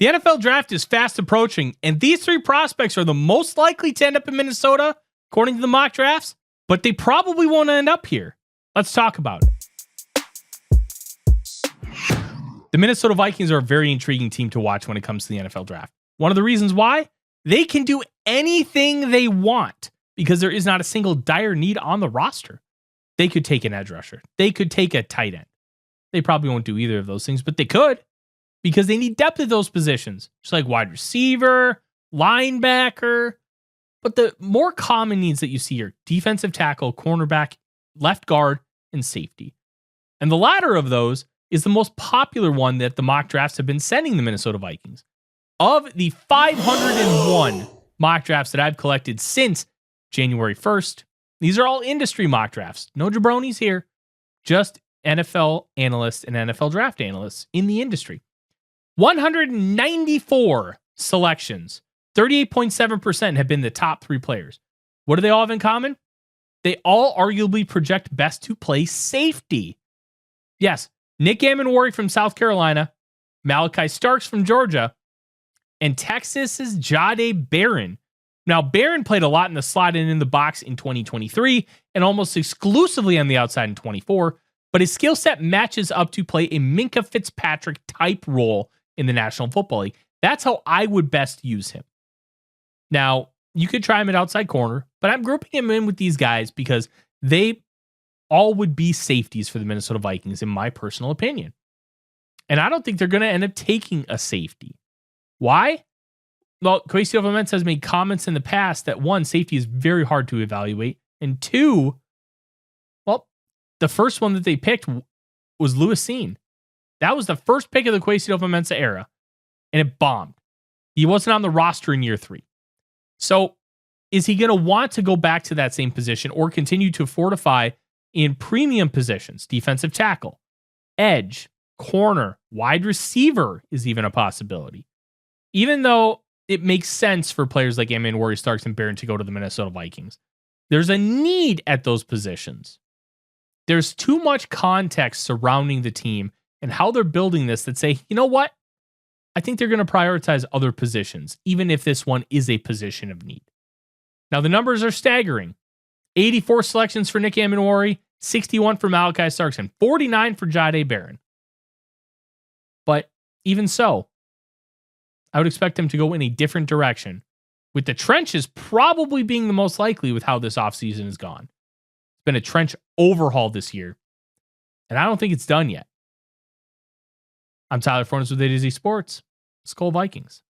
The NFL draft is fast approaching, and these three prospects are the most likely to end up in Minnesota, according to the mock drafts, but they probably won't end up here. Let's talk about it. The Minnesota Vikings are a very intriguing team to watch when it comes to the NFL draft. One of the reasons why? They can do anything they want because there is not a single dire need on the roster. They could take an edge rusher. They could take a tight end. They probably won't do either of those things, but they could because they need depth at those positions, just like wide receiver, linebacker. But the more common needs that you see are defensive tackle, cornerback, left guard, and safety. And the latter of those is the most popular one that the mock drafts have been sending the Minnesota Vikings. Of the 501 mock drafts that I've collected since January 1st, these are all industry mock drafts. No jabronis here, just NFL analysts and NFL draft analysts in the industry. 194 selections, 38.7% have been the top three players. What do they all have in common? They all arguably project best to play safety. Yes, Nick Ammenwarry from South Carolina, Malachi Starks from Georgia, and Texas's Jahdae Barron. Now, Barron played a lot in the slot and in the box in 2023 and almost exclusively on the outside in 24, but his skill set matches up to play a Minkah Fitzpatrick type role in the National Football League. That's how I would best use him. Now, you could try him at outside corner, but I'm grouping him in with these guys because they all would be safeties for the Minnesota Vikings, in my personal opinion. And I don't think they're going to end up taking a safety. Why? Well, Kwesi Adofo-Mensah has made comments in the past that one, safety is very hard to evaluate. And two, well, the first one that they picked was Lewis Cine. That was the first pick of the Kwesi Adofo-Mensah era, and it bombed. He wasn't on the roster in year 3. So is he going to want to go back to that same position or continue to fortify in premium positions? Defensive tackle, edge, corner, wide receiver is even a possibility. Even though it makes sense for players like Ammenwarry, Starks, and Barron to go to the Minnesota Vikings, there's a need at those positions. There's too much context surrounding the team and how they're building this that say, you know what? I think they're going to prioritize other positions, even if this one is a position of need. Now, the numbers are staggering. 84 selections for Nick Ammenwarry, 61 for Malachi Starks, and 49 for Jahdae Barron. But even so, I would expect him to go in a different direction, with the trenches probably being the most likely with how this offseason has gone. It's been a trench overhaul this year, and I don't think it's done yet. I'm Tyler Forness with A to Z Sports. Skol Vikings.